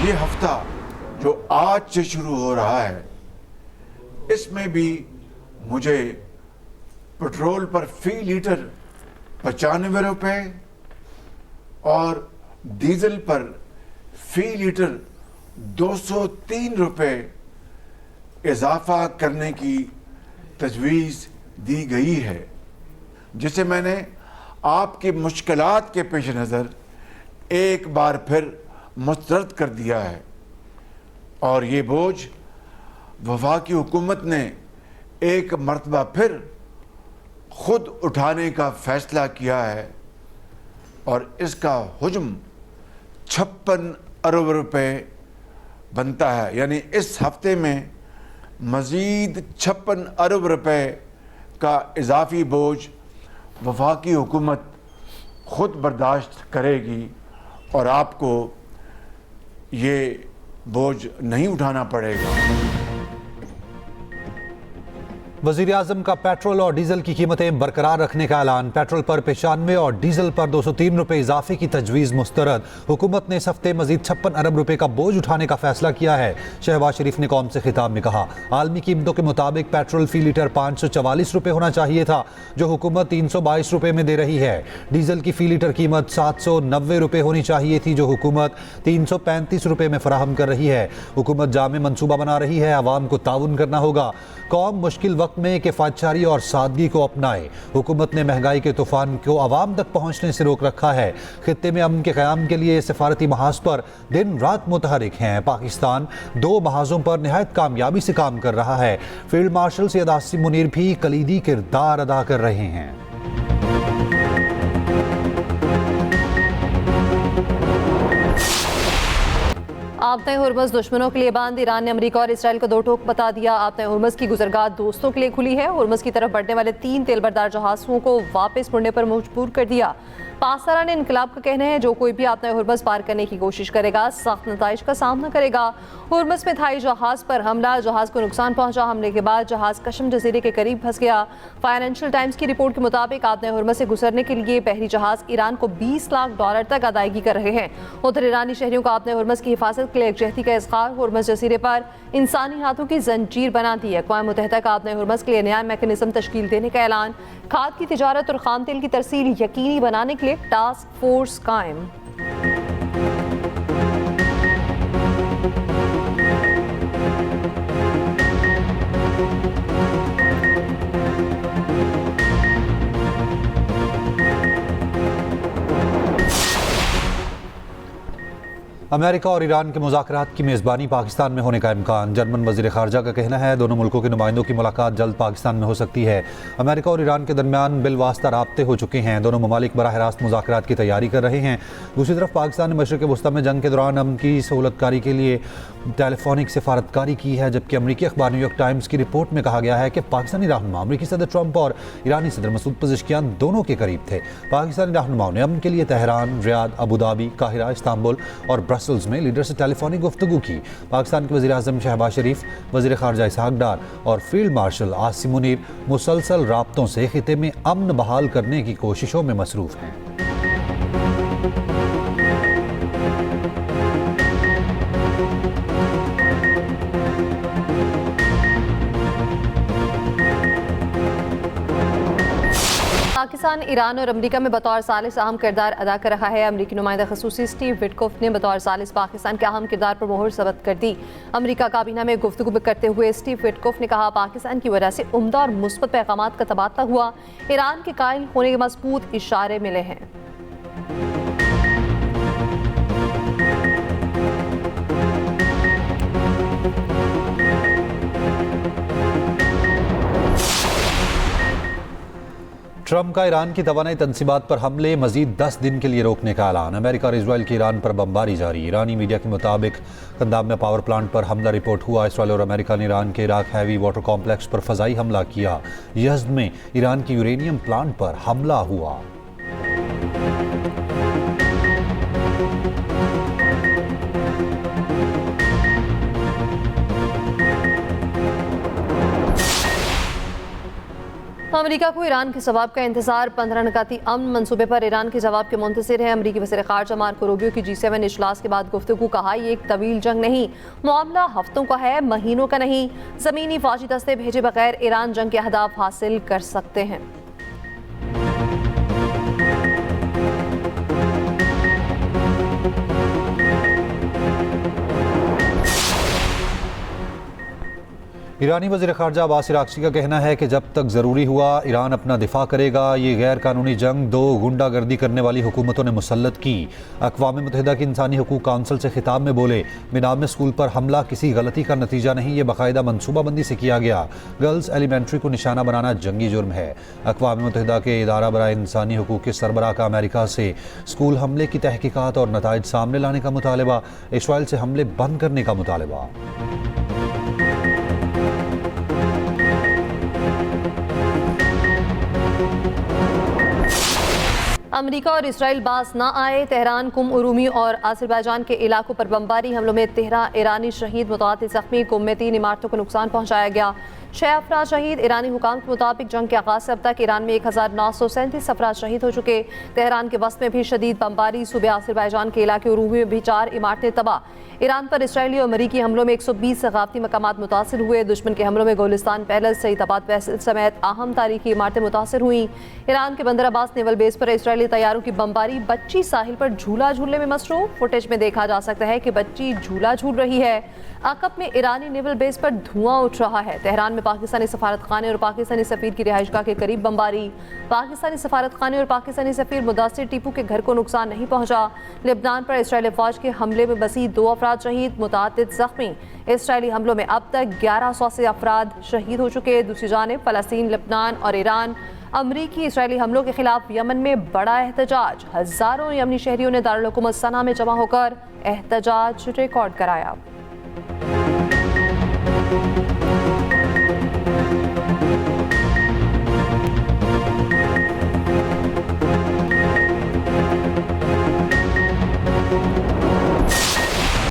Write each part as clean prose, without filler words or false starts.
ये हफ्ता जो आज से शुरू हो रहा है, इसमें भी मुझे पेट्रोल पर फी लीटर 95 रुपये और डीजल पर फी लीटर 203 रुपये इजाफा करने की तजवीज़ दी गई है, जिसे मैंने आपकी मुश्किलात के पेश नज़र एक बार फिर मुस्तरद कर दिया है। और ये बोझ वफाकी हुकूमत ने एक मरतबा फिर खुद उठाने का फैसला किया है और इसका हुज्म 56 अरब रुपए बनता है। यानी इस हफ्ते में मज़ीद 56 अरब रुपए का इजाफी बोझ वफाकी हुकूमत खुद बर्दाश्त करेगी और आपको ये बोझ नहीं उठाना पड़ेगा। वज़ीर आज़म का पेट्रोल और डीजल की कीमतें बरकरार रखने का ऐलान। पेट्रोल पर 95 और डीजल पर 203 रुपये इजाफे की तजवीज़ मुस्तरद। हुकूमत ने इस हफ्ते मजीद 56 अरब रुपये का बोझ उठाने का फैसला किया है। शहबाज शरीफ ने कौम से खिताब में कहा, आलमी कीमतों के मुताबिक पेट्रोल फी लीटर 544 रुपये होना चाहिए था, जो हुकूमत 322 रुपये में दे रही है। डीजल की फी लीटर कीमत 790 रुपये होनी चाहिए थी, जो हुकूमत 335 रुपये में फराहम कर रही है। हुकूमत जामे मनसूबा बना रही है, आवाम को ताउन करना होगा। कौम मुश्किल वक्त में किफ़ायतशारी और सादगी को अपनाए। हुकूमत ने महंगाई के तूफान को आवाम तक पहुँचने से रोक रखा है। खित्ते में अमन के क़याम के लिए सफारती महाज पर दिन रात मुतहरिक हैं। पाकिस्तान 2 महाजों पर नहायत कामयाबी से काम कर रहा है। फील्ड मार्शल सैयद आसिम मुनीर भी कलीदी किरदार अदा कर रहे हैं। आपने हुर्मुज़ दुश्मनों के लिए बंद। ईरान ने अमेरिका और इसराइल को दो टोक बता दिया। आपने हुर्मुज़ की गुजरगाह दोस्तों के लिए खुली है। हुर्मुज़ की तरफ बढ़ने वाले 3 तेलबरदार जहाज़ों को वापस मुड़ने पर मजबूर कर दिया। पाकिस्तान इनकलाब का कहना है, जो कोई भी आपने हुर्मुज़ पार करने की कोशिश करेगा सख्त नताइज का सामना करेगा। हुर्मुज़ में थाई जहाज़ पर हमला, जहाज़ को नुकसान पहुंचा। हमले के बाद जहाज़ कशम जजीरे के करीब फंस गया। फाइनेंशियल टाइम्स की रिपोर्ट के मुताबिक आपने हुर्मुज़ से गुजरने के लिए बहरी जहाज़ ईरान को $20 लाख तक अदायगी कर रहे हैं। उधर ईरानी शहरियों को आपने हुर्मुज़ की हिफाजत के लिए यकजहती का इज़हार। हुर्मुज़ जजीरे पर इंसानी हाथों की जंजीर बना दी है। अक़वाम मुत्तहिदा का आपने हुर्मुज़ के लिए नया मैकेनिज़्म तश्कील देने का ऐलान। खाद की तिजारत और खाम तेल की तरसील यकीनी बनाने के लिए टास्क फोर्स कायम। अमेरिका और ईरान के मुज़ाकरात की मेज़बानी पाकिस्तान में होने का इम्कान। जर्मन वज़ीर ख़ारजा का कहना है, दोनों मुल्कों के नुमाइंदों की मुलाकात जल्द पाकिस्तान में हो सकती है। अमेरिका और ईरान के दरमियान बिलवास्ता राब्ते हो चुके हैं। दोनों ममालिक बराह रास्त मुज़ाकरात की तैयारी कर रहे हैं। दूसरी तरफ पाकिस्तान ने मशरिक़ वस्ता में जंग के दौरान अमन की सहूलतकारी के लिए टेलीफोनिक सिफारतकारी की है, जबकि अमरीकी अखबार न्यूयॉर्क टाइम्स की रिपोर्ट में कहा गया है कि पाकिस्तानी रहनुमा अमरीकी सदर ट्रंप और ईरानी सदर मसूद पज़ेश्कियान दोनों के करीब थे। पाकिस्तानी रहनुमाओं ने अमन के लिए Tehran, Riyadh, Abu Dhabi, Cairo, Istanbul और ब्रसल्स में लीडर से टेलीफोनिक गुफ्तगू की। पाकिस्तान के वज़ीर आज़म शहबाज शरीफ, वज़ीर ख़ारजा इसहाक डार और फील्ड मार्शल आसिम मुनीर मुसलसल राब्तों से खिते में अमन बहाल करने की कोशिशों में मसरूफ़ हैं। पाकिस्तान ईरान और अमेरिका में बतौर सालिस अहम किरदार अदा कर रहा है। अमेरिकी नुमाइंदा खसूसी स्टीव विटकोफ ने बतौर सालिस पाकिस्तान के अहम किरदार पर मोहर सबत कर दी। अमेरिका काबीना में गुफ्तगू करते हुए स्टीव विटकोफ ने कहा, पाकिस्तान की वजह से उम्दा और मुस्बत पैगामात का तबादला हुआ। ईरान के कायल होने के मजबूत इशारे मिले हैं। ट्रंप का ईरान की तवानाई तनसीबात पर हमले मजीद 10 दिन के लिए रोकने का ऐलान। अमेरिका और इसराइल की ईरान पर बमबारी जारी। ईरानी मीडिया के मुताबिक कंदाब में पावर प्लांट पर हमला रिपोर्ट हुआ। इसराइल और अमेरिका ने ईरान के इराक हैवी वाटर कॉम्प्लेक्स पर फ़ज़ाई हमला किया। यज़्द में ईरान की यूरेनियम प्लांट पर हमला हुआ। अमेरिका को ईरान के जवाब का इंतजार। 15 निकाती अमन मंसूबे पर ईरान के जवाब के मुंतज़िर है। अमरीकी वज़ीर ख़ारजा मार्को रूबियो की G7 इजलास के बाद गुफ्तगू। कहा ये एक तवील जंग नहीं, मामला हफ्तों का है, महीनों का नहीं। ज़मीनी फ़ौजी दस्ते भेजे बगैर ईरान जंग के अहदाफ हासिल कर सकते हैं। ईरानी वज़ीर ख़ारजा अब्बास अराग़ची का कहना है कि जब तक ज़रूरी हुआ ईरान अपना दिफा करेगा। ये गैर कानूनी जंग दो गुंडागर्दी करने वाली हुकूमतों ने मुसल्लत की। अक़वाम मुत्तहिदा की इंसानी हकूक़ काउंसिल से खिताब में बोले, मिनाब में स्कूल पर हमला किसी गलती का नतीजा नहीं, ये बाकायदा मनसूबाबंदी से किया गया। गर्ल्स एलिमेंट्री को निशाना बनाना जंगी जुर्म है। अक़वाम मुत्तहिदा के इदारा बराए इंसानी हकूक़ के सरबराह का अमेरिका से स्कूल हमले की तहकीकात और नताइज सामने लाने का मुतालबा। इसराइल से हमले बंद करने का मुतालबा। अमेरिका और इसराइल बास ना आए। तेहरान, कुम, उरूमी और अज़रबैजान के इलाकों पर बमबारी हमलों में 13 ईरानी शहीद, मुतअद्दिद ज़ख्मी। कुम में 3 इमारतों को नुकसान पहुंचाया गया, 6 अफराद शहीद। ईरानी हुकाम के मुताबिक जंग के आगाज़ से अब तक ईरान में 1937 अफराद शहीद हो चुके। तेहरान के वस्त में भी शदीद बमबारी। सूबे अज़रबैजान के इलाके उरूमी में भी 4 इमारतें तबाह। ईरान पर इसराइली और अमरीकी हमलों में 120 सकाफती मकामात मुतासर हुए। दुश्मन के हमलों में गोलिस्तान पैलेस, सईदाबाद पैलेस समेत अहम तारीखी इमारतें मुतासर हुई। ईरान के बंदर अब्बास नेवल बेस पर इसराइली तैयारों की बमबारी। बच्ची साहिल पर झूला झूलने में मसरूफ। फुटेज में देखा जा सकता है कि बच्ची झूला झूल रही है। अकब में ईरानी नेवल बेस पर धुआं उठ रहा है। तेहरान में पाकिस्तानी सफारत खाने और पाकिस्तानी सफीर की रिहाइशगाह के करीब बमबारी। पाकिस्तानी सफारत खाने और पाकिस्तानी सफीर मुदासिर टीपू के घर को नुकसान नहीं पहुंचा। लेबनान पर इसराइली फौज के हमले में बसी 2 अफराद शहीद, मुतअद्दिद ज़ख्मी। इसराइली हमलों में अब तक 1100 से अफराद शहीद हो चुके। दूसरी जानिब फ़लस्तीन, लेबनान और ईरान अमरीकी इसराइली हमलों के खिलाफ यमन में बड़ा एहतजाज। हज़ारों यमनी शहरियों ने दारुल हुकूमत सना में जमा होकर एहतजाज रिकॉर्ड कराया।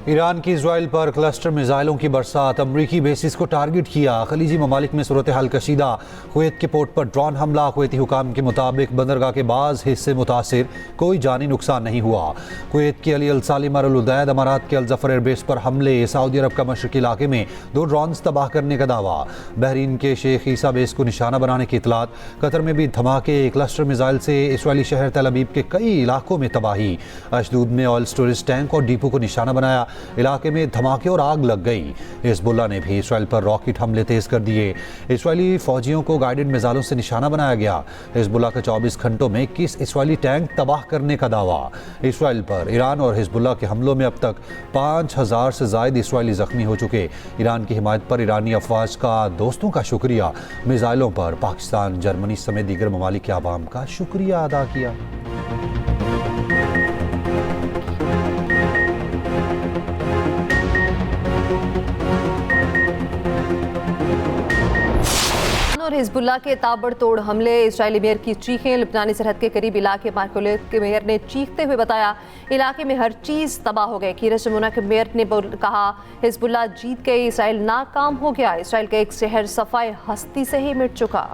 ईरान की इजराइल पर क्लस्टर मिसाइलों की बरसात, अमरीकी बेसिस को टारगेट किया। खलीजी ममालिक में सूरत हाल कशीदा। कुवैत के पोर्ट पर ड्रोन हमला। कुवैती हुकाम के मुताबिक बंदरगाह के बाज़ हिस्से मुतासिर, कोई जानी नुकसान नहीं हुआ। कुवैत की अली अल सालिम अल उदैद, अमारात के अल जफर एयरबेस पर हमले। सऊदी अरब का मशरकी इलाके में 2 ड्रोन्स तबाह करने का दावा। बहरीन के शेख ईसा बेस को निशाना बनाने की इतलात। कतर में भी धमाके। क्लस्टर मिसाइल से इसराइली शहर तल अबीब के कई इलाकों में तबाही। अशदूद में ऑयल स्टोरेज टैंक और डिपो को निशाना बनाया। इलाके में धमाके और आग लग गई। हिजबुल्लाह ने भी इसराइल पर रॉकेट हमले तेज कर दिए। इसराइली फौजियों को गाइडेड मिसाइलों से निशाना बनाया गया। हिजबुल्लाह का 24 घंटों में 21 इसराइली टैंक तबाह करने का दावा। इसराइल पर ईरान और हिजबुल्लाह के हमलों में अब तक 5000 से ज़ायद इसराइली ज़ख्मी हो चुके। ईरान की हिमायत पर ईरानी अफवाज का दोस्तों का शुक्रिया। मिसाइलों पर पाकिस्तान, जर्मनी समेत दीगर ममालिक के आवाम का शुक्रिया अदा किया। और हिजबुल्लाह के ताबड़तोड़ हमले। इजरायली मेयर की चीखें। लेबनानी सरहद के करीब इलाके मार्कोले के मेयर ने चीखते हुए बताया, इलाके में हर चीज़ तबाह हो गई। कीरत जमुना के मेयर ने कहा, हिजबुल्लाह जीत गई, इसराइल नाकाम हो गया। इसराइल का एक शहर सफाई हस्ती से ही मिट चुका।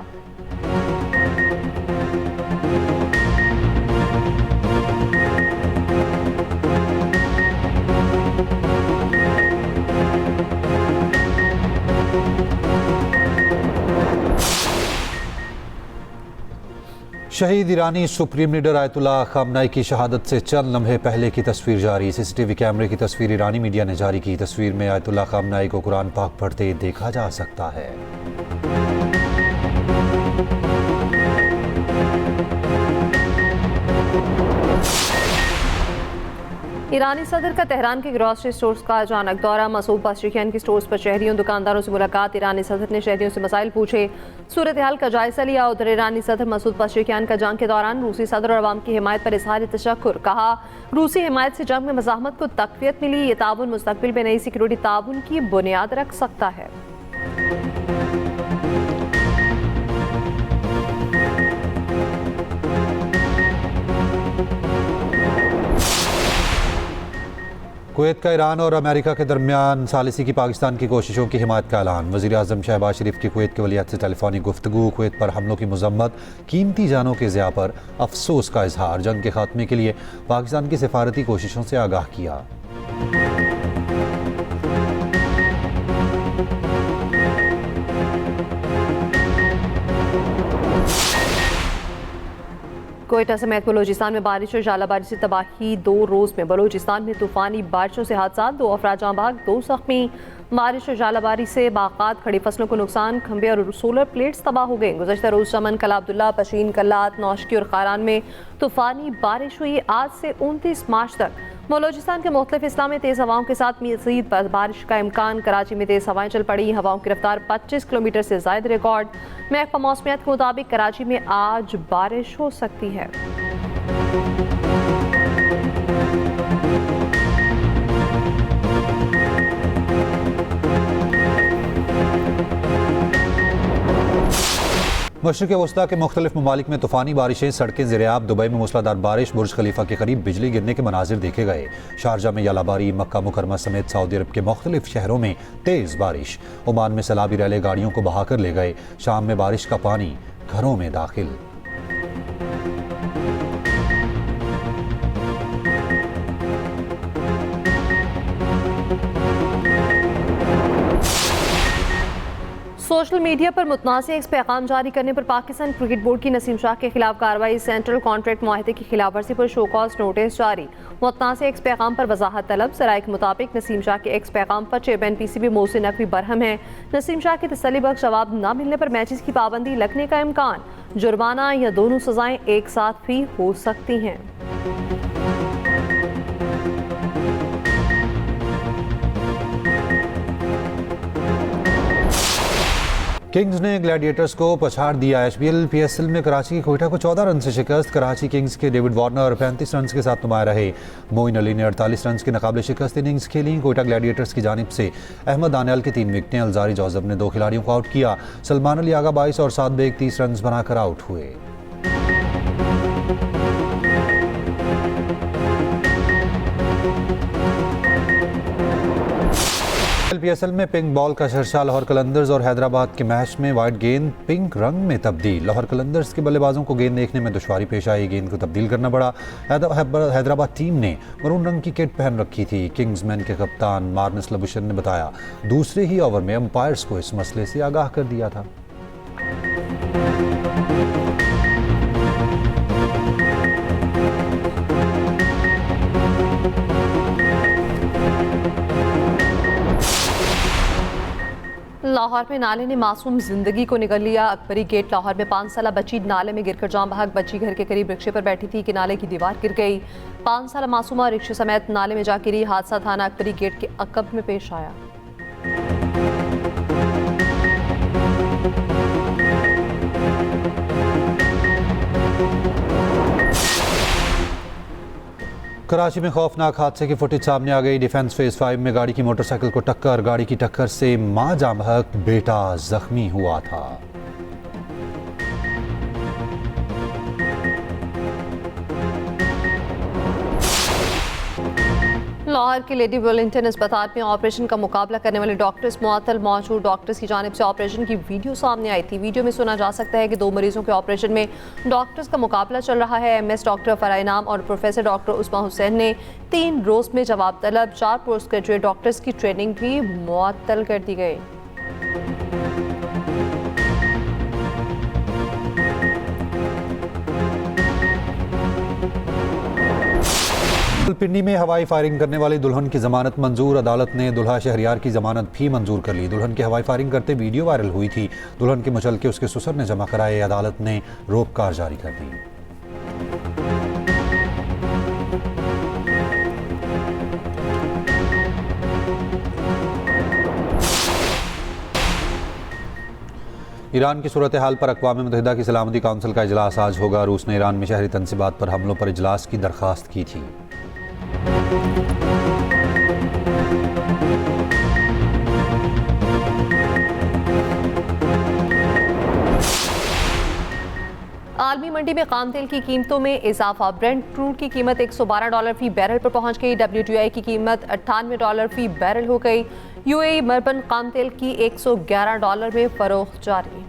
शहीद ईरानी सुप्रीम लीडर आयतुल्लाह खामनाई की शहादत से चंद लम्हे पहले की तस्वीर जारी। सीसीटीवी कैमरे की तस्वीर ईरानी मीडिया ने जारी की। तस्वीर में आयतुल्लाह खामनाई को कुरान पाक पढ़ते देखा जा सकता है। ईरानी सदर का तेहरान के ग्रॉसरी स्टोर्स का अचानक दौरा। मसूद पशेकियान की स्टोर्स पर शहरियों दुकानदारों से मुलाकात। ईरानी सदर ने शहरियों से मसाइल पूछे, सूरत हाल का जायजा लिया। उधर ईरानी सदर मसूद पशेकियान का जंग के दौरान रूसी सदर और अवाम की हिमायत पर इजहार तशक्कुर। कहा, रूसी हिमायत से जंग में मज़ाहमत को तक़वियत मिली। ये ताउन मुस्तक़बिल में नई सिक्योरिटी ताउन की बुनियाद रख सकता है। कुवैत का ईरान और अमेरिका के दरमियान सालिसी की पाकिस्तान की कोशिशों की हिमायत का ऐलान। वज़ीर आज़म शहबाज शरीफ की कुवैत के वलीअहद से टेलीफोनिक गुफ्तगू। कुवैत पर हमलों की मजम्मत, कीमती जानों के ज़िया पर अफसोस का इजहार। जंग के खात्मे के लिए पाकिस्तान की सिफारती कोशिशों से आगाह किया। कोयटा समेत बलूचिस्तान में बारिश और झालाबारी से तबाही। 2 रोज में बलूचिस्तान में तूफानी बारिशों से हादसा, 2 अफराद जाँ बहक, 2 जख्मी। बारिश और झालाबारी से बागात, खड़ी फसलों को नुकसान, खंबे और सोलर प्लेट्स तबाह हो गए। गुज़श्ता रोज चमन, कला अब्दुल्ला, पशीन, कल्लात, नौशकी और खारान में तूफानी बारिश हुई। आज से 29 मार्च तक बलूचिस्तान के मुख्तलिफ हिस्सा में तेज़ हवाओं के साथ मज़ीद बारिश का इम्कान। कराची में तेज़ हवाएं चल पड़ी, हवाओं की रफ्तार 25 किलोमीटर से ज़ायद रिकॉर्ड। महकमा मौसमियात के मुताबिक कराची में आज बारिश हो सकती है। मशरिक़ वस्ता के मुख्तलिफ ममालिक में तूफ़ानी बारिशें, सड़कें ज़ेर-ए-आब। दुबई में मूसलाधार बारिश, बुर्ज खलीफा के करीब बिजली गिरने के मनाजिर देखे गए। शारजा में यालाबारी, मक्का मुकरमा समेत सऊदी अरब के मुख्तलिफ शहरों में तेज़ बारिश। ओमान में सैलाबी रैले गाड़ियों को बहाकर ले गए। शाम में बारिश का पानी घरों में दाखिल। सोशल मीडिया पर मुतनाज़िर एक्स पैगाम जारी करने पर पाकिस्तान क्रिकेट बोर्ड की नसीम शाह के खिलाफ कार्रवाई। सेंट्रल कॉन्ट्रैक्ट मुआहदे की खिलाफवर्जी पर शो कॉज नोटिस जारी। मुतनाज़िर एक्स पैगाम पर वजाहत तलब। सराय के मुताबिक नसीम शाह के एक्स पैगाम पर चेयरमैन PCB मोहसिन नकवी बरहम है। नसीम शाह के तसल्ली बख्श जवाब न मिलने पर मैचेस की पाबंदी लगने का इम्कान। जुर्माना या दोनों सजाएं एक साथ भी हो सकती हैं। किंग्स ने ग्लैडिएटर्स को पछाड़ दिया। HBL PSL में कराची की कोयटा को 14 रन से शिकस्त। कराची किंग्स के डेविड वार्नर 35 रन के साथ नुमाया रहे। मोइन अली ने 48 रन की नाकाबिले शिकस्त इनिंग्स खेली। कोयटा ग्लैडिएटर्स की जानिब से अहमद दानियाल की 3 विकेटें, अलजारी जोसेफ ने 2 खिलाड़ियों को आउट किया। सलमान अली आगा 22 और साद बेग 30 रन बनाकर आउट हुए। PSL में पिंक बॉल का शर्षा। लाहौर कलंदर्स और हैदराबाद के मैच में वाइट गेंद पिंक रंग में तब्दील। लाहौर कलंदर्स के बल्लेबाजों को गेंद देखने में दुश्वारी पेश आई, गेंद को तब्दील करना पड़ा। हैदराबाद टीम ने मरून रंग की किट पहन रखी थी। किंग्समैन के कप्तान मार्नस लबुशर ने बताया, दूसरे ही ओवर में अंपायर्स को इस मसले से आगाह कर दिया था। लाहौर में नाले ने मासूम जिंदगी को निगल लिया। अकबरी गेट लाहौर में 5 साला बच्ची नाले में गिरकर जान बहक। बच्ची घर के करीब रिक्शे पर बैठी थी कि नाले की दीवार गिर गई। 5 साला मासूमा रिक्शे समेत नाले में जा गिरी। हादसा थाना अकबरी गेट के अकब में पेश आया। कराची में खौफनाक हादसे की फुटेज सामने आ गई। डिफेंस फेज 5 में गाड़ी की मोटरसाइकिल को टक्कर। गाड़ी की टक्कर से मां जाँ बहक, बेटा जख्मी हुआ था। लाहौर के लेडी वेलिंगटन अस्पताल में ऑपरेशन का मुकाबला करने वाले डॉक्टर्स मुअत्तल मौजूद। डॉक्टर्स की जानिब से ऑपरेशन की वीडियो सामने आई थी। वीडियो में सुना जा सकता है कि 2 मरीजों के ऑपरेशन में डॉक्टर्स का मुकाबला चल रहा है। MS डॉक्टर फराह इनाम और प्रोफेसर डॉक्टर उस्मा हुसैन ने 3 रोज में जवाब तलब। 4 पोस्ट ग्रेजुएट डॉक्टर्स की ट्रेनिंग भी मुअत्तल कर दी गई। पिंडी में हवाई फायरिंग करने वाली दुल्हन की जमानत मंजूर। अदालत ने दुल्हा शहरियार की जमानत भी मंजूर कर ली। दुल्हन की हवाई फायरिंग करते वीडियो वायरल हुई थी। दुल्हन के मचल के उसके ससुर ने जमा कराए। अदालत ने रोककार जारी कर दी। ईरान की सूरत हाल पर अक़वाम मुत्तहिदा की सलामती काउंसिल का इजलास आज होगा। रूस ने ईरान में शहरी तनसीबात पर हमलों पर इजलास की दरख्वास्त की थी। आलमी मंडी में खाम तेल की कीमतों में इजाफा। ब्रेंट क्रूड की कीमत $112 फी बैरल पर पहुंच गई। WTI की कीमत $98 फी बैरल हो गई। UAE मरबन खाम तेल की $111 में फरोख्त जारी।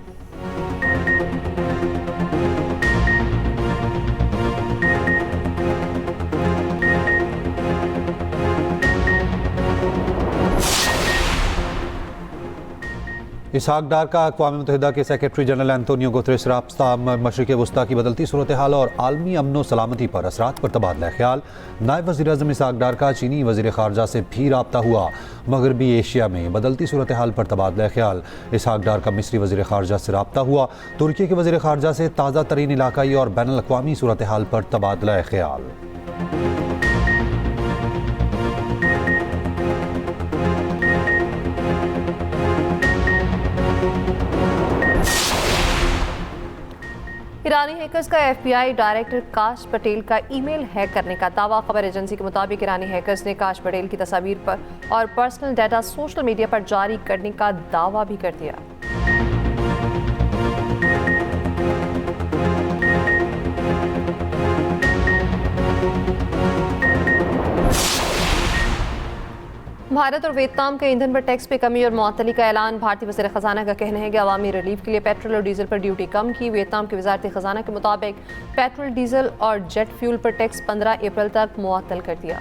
इसहाक डार का अक़वाम मुत्तहिदा के सेक्रेटरी जनरल एंटोनियो गुतरेस राब्ता मशरिक़ वस्ता की बदलती सूरत हाल और आलमी अमन व सलामती पर असरात पर तबादला ख्याल। नायब वज़ीर आज़म इसहाक डार का चीनी वज़ीर ख़ारजा से भी रब्ता हुआ। मगरबी एशिया में बदलती सूरत हाल पर तबादला ख्याल। इसहाक डार का मिस्री वज़ीर ख़ारजा से रब्ता हुआ। तुर्की के वज़ीर ख़ारजा से ताज़ा तरीन इलाकाई और बैनुल अक़वामी सूरत हाल पर तबादला ख्याल। ईरानी हैकर्स का FBI डायरेक्टर काश पटेल का ईमेल हैक करने का दावा। खबर एजेंसी के मुताबिक ईरानी हैकर्स ने काश पटेल की तस्वीर पर और पर्सनल डाटा सोशल मीडिया पर जारी करने का दावा भी कर दिया। भारत और वियतनाम के ईंधन पर टैक्स पे कमी और मुअत्तली का ऐलान। भारतीय वज़ीर ख़जाना का कहना है कि अवामी रिलीफ के लिए पेट्रोल और डीजल पर ड्यूटी कम की। वियतनाम की वज़ारत ख़जाना के मुताबिक पेट्रोल, डीजल और जेट फ्यूल पर टैक्स 15 अप्रैल तक मुअत्तल कर दिया।